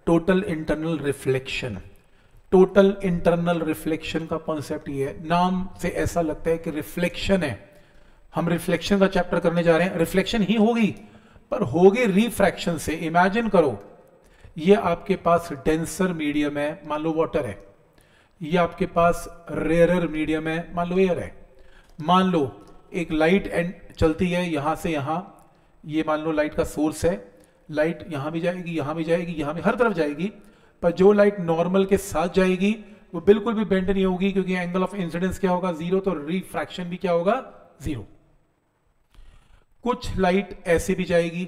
Total internal reflection. Total internal reflection का concept ये है, नाम से ऐसा लगता है कि रिफ्लेक्शन है, हम रिफ्लेक्शन का चैप्टर करने जा रहे हैं। रिफ्लेक्शन ही होगी, पर होगी रिफ्रैक्शन से। इमेजिन करो, ये आपके पास डेंसर मीडियम है, मान लो वाटर है, ये आपके पास रेयरर मीडियम है, मान लो एयर है। मान लो एक लाइट चलती है यहां से यहां, ये मान लो लाइट का सोर्स है, लाइट यहां भी जाएगी, यहां भी जाएगी, यहां भी, हर तरफ जाएगी, पर जो लाइट नॉर्मल के साथ जाएगी वो बिल्कुल भी बेंड नहीं होगी, क्योंकि एंगल ऑफ इंसिडेंस क्या होगा, जीरो, तो रिफ्रैक्शन भी क्या होगा, जीरो। कुछ लाइट ऐसे भी जाएगी,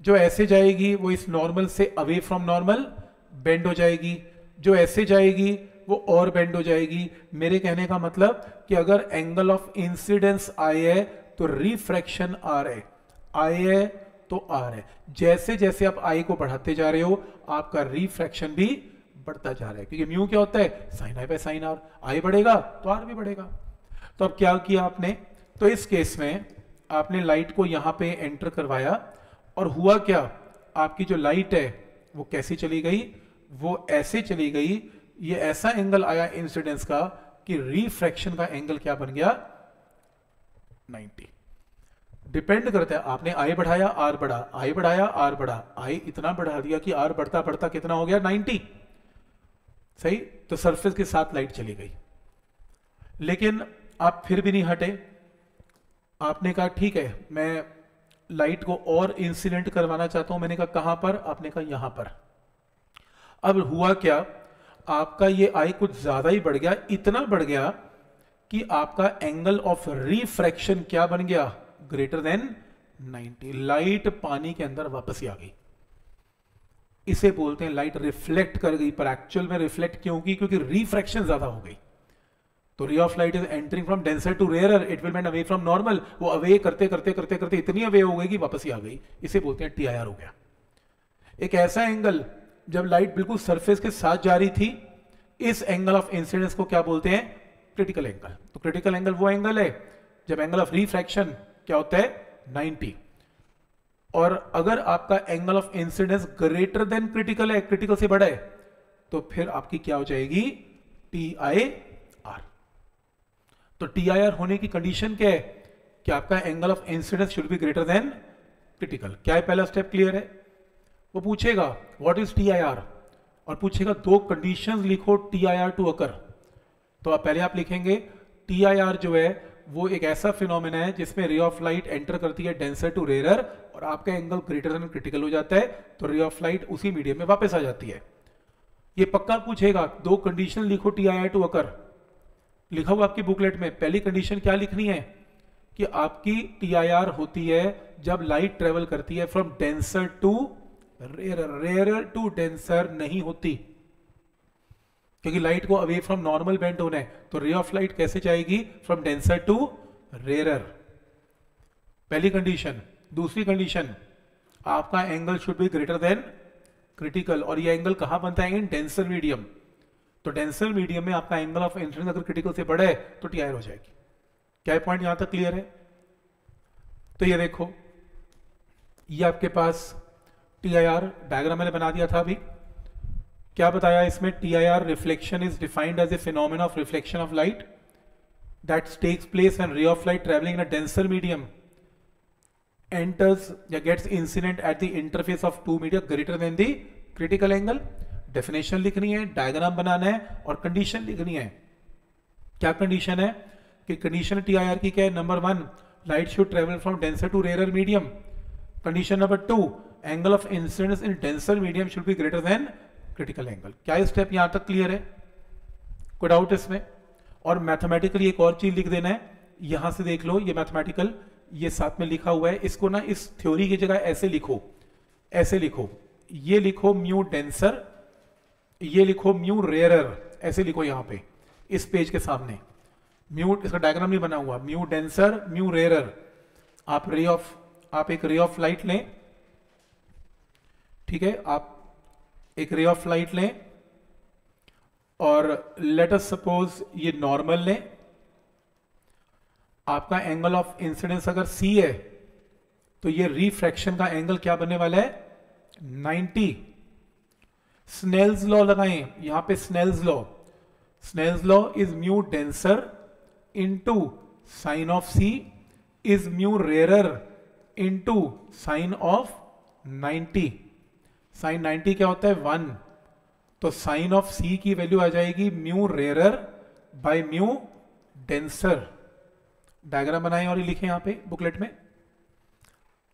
जो ऐसे जाएगी वो इस नॉर्मल से अवे फ्रॉम नॉर्मल बेंड हो जाएगी, जो ऐसे जाएगी वो और बेंड हो जाएगी। मेरे कहने का मतलब कि अगर एंगल ऑफ इंसिडेंस आई है तो रिफ्रैक्शन आर है, आई है तो आर है। जैसे जैसे आप आई को बढ़ाते जा रहे हो आपका रिफ्रैक्शन भी बढ़ता जा रहा है, क्योंकि म्यू क्या होता है, sine I by sine R. I बढ़ेगा तो आर भी बढ़ेगा। तो अब क्या किया आपने, तो इस केस में आपने लाइट को यहां पे एंटर करवाया, और हुआ क्या, आपकी जो लाइट है वो कैसी चली गई, वो ऐसे चली गई, ये ऐसा एंगल आया इंसिडेंस का कि रिफ्रैक्शन का एंगल क्या बन गया, 90। डिपेंड करता है, आपने आई बढ़ाया आर बढ़ा, आई बढ़ाया आर बढ़ा, आई इतना बढ़ा दिया कि आर बढ़ता बढ़ता कितना हो गया, 90। सही, तो सरफेस के साथ लाइट चली गई। लेकिन आप फिर भी नहीं हटे, आपने कहा ठीक है मैं लाइट को और इंसिडेंट करवाना चाहता हूं। मैंने कहा कहां पर, आपने कहा यहां पर। अब हुआ क्या, आपका ये आई कुछ ज्यादा ही बढ़ गया, इतना बढ़ गया कि आपका एंगल ऑफ रिफ्रैक्शन क्या बन गया, ग्रेटर देन 90। लाइट पानी के अंदर वापस ही आ गई। इसे बोलते हैं लाइट रिफ्लेक्ट कर गई, पर एक्चुअल में रिफ्लेक्ट क्यों की, क्योंकि रिफ्रैक्शन ज्यादा हो गई। तो ray of light is entering from denser to rarer, it will bend away from normal. वो अवे करते करते करते करते इतनी अवे हो गई कि वापस ही आ गई। इसे बोलते हैं टीआईआर हो गया। एक ऐसा एंगल जब लाइट बिल्कुल सरफेस के साथ जा रही थी, इस एंगल ऑफ इंसिडेंस को क्या बोलते हैं, क्रिटिकल एंगल। तो क्रिटिकल एंगल वो एंगल है जब एंगल ऑफ रिफ्रैक्शन क्या होता है, 90। और अगर आपका angle of incidence greater than critical है, क्रिटिकल से बड़ा है, तो फिर आपकी क्या हो जाएगी, टी आई आर। तो टी आई आर होने की कंडीशन क्या है, कि आपका angle of incidence should be greater than critical. क्या है, पहला स्टेप क्लियर है। वो पूछेगा what is T I R, और पूछेगा दो कंडीशंस लिखो T I R to occur. तो आप पहले लिखेंगे टी आई आर जो है वो एक ऐसा फिनोमेना है जिसमें रे ऑफ लाइट एंटर करती है डेंसर टू रेयरर, और आपका एंगल ग्रेटर देन क्रिटिकल हो जाता है, तो रे ऑफ लाइट उसी मीडियम में वापस आ जाती है। ये पक्का पूछेगा दो कंडीशन लिखो T I R to occur, लिखा हुआ आपकी बुकलेट में। पहली कंडीशन क्या लिखनी है, कि आपकी टी आई आर होती है जब लाइट ट्रेवल करती है from denser to rarer, rarer to denser नहीं होती, क्योंकि लाइट को अवे फ्रॉम नॉर्मल बेंड होना है। तो रे ऑफ लाइट कैसे जाएगी, फ्रॉम डेंसर टू रेयरर, पहली कंडीशन। दूसरी कंडीशन, आपका angle should be greater than critical, और ये एंगल कहां बनता है, इन डेंसर मीडियम। तो डेंसर मीडियम में आपका एंगल ऑफ इंसिडेंस अगर क्रिटिकल से बड़ा है तो टी आई आर हो जाएगी। क्या पॉइंट यहां तक क्लियर है। तो ये देखो, ये आपके पास टी आई आर डायग्राम मैंने बना दिया था अभी। क्या बताया इसमें, T I R reflection is defined as a phenomena of reflection of light that takes place when ray of light travelling in a denser medium enters या gets incident at the interface of two media greater than the critical angle। Definition लिखनी है, diagram बनाना है, और condition लिखनी है। क्या condition है, कि कंडीशन टी आई आर की क्या है, number 1 light should travel from denser to rarer medium. Condition number 2 angle of incidence in denser medium should be greater than critical angle. क्या स्टेप यहां तक क्लियर है, कोई डाउट इसमें। और मैथमेटिकली एक और चीज लिख देना है, यहां से देख लो, ये मैथमेटिकल ये साथ में लिखा हुआ है, इसको ना इस थ्योरी की जगह ऐसे लिखो, ऐसे लिखो, ये लिखो म्यू डेंसर, ये लिखो म्यू रेयरर, ऐसे लिखो यहां पे इस पेज के सामने। म्यू, इसका डायग्राम नहीं बना हुआ, म्यू डेंसर म्यू रेयरर। आप एक रे ऑफ लाइट लें, ठीक है, आप एक रे ऑफ लाइट लें, और लेट अस सपोज ये नॉर्मल लें। आपका एंगल ऑफ इंसिडेंस अगर C है तो ये रिफ्रैक्शन का एंगल क्या बनने वाला है, 90। स्नेल्स लॉ लगाएं, यहां पे Snell's law is mu denser into sine of C is mu rarer into sine of 90। Sine 90 क्या होता है 1, तो साइन ऑफ सी की वैल्यू आ जाएगी mu rarer by mu denser. Diagram बनाएं और ये लिखें यहां पे बुकलेट में।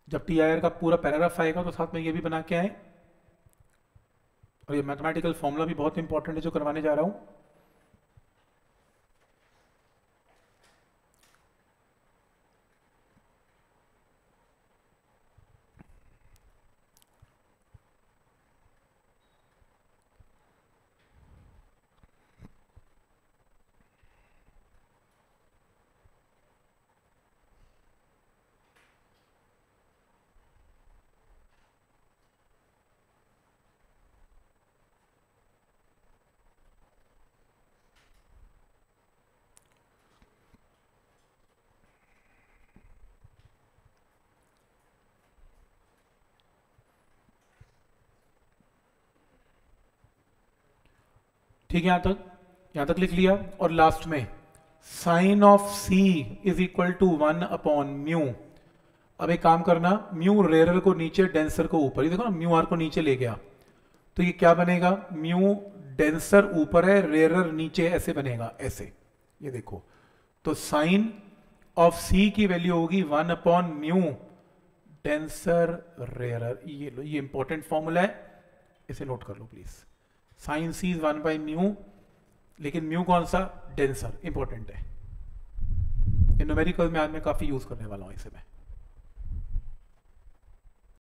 जब TIR का पूरा पैराग्राफ आएगा तो साथ में ये भी बना के आए। और ये मैथमेटिकल फॉर्मूला भी बहुत इंपॉर्टेंट है जो करवाने जा रहा हूं। ठीक है, यहां तक लिख लिया। और लास्ट में sine of C is equal to 1 upon mu. अब एक काम करना, म्यू रेयरर को नीचे डेंसर को ऊपर, ये देखो ना म्यू आर को नीचे ले गया, तो ये क्या बनेगा, म्यू डेंसर ऊपर है रेयरर नीचे, ऐसे बनेगा ऐसे, ये देखो। तो साइन ऑफ सी की वैल्यू होगी 1 अपॉन म्यू डेंसर रेयरर। ये लो, ये इंपॉर्टेंट फॉर्मूला है, इसे नोट कर लो please. Sine C is 1 by mu, लेकिन म्यू कौन सा, डेंसर, इंपॉर्टेंट है। इन न्यूमेरिकल में आज मैं काफी यूज करने वाला हूं इसे मैं।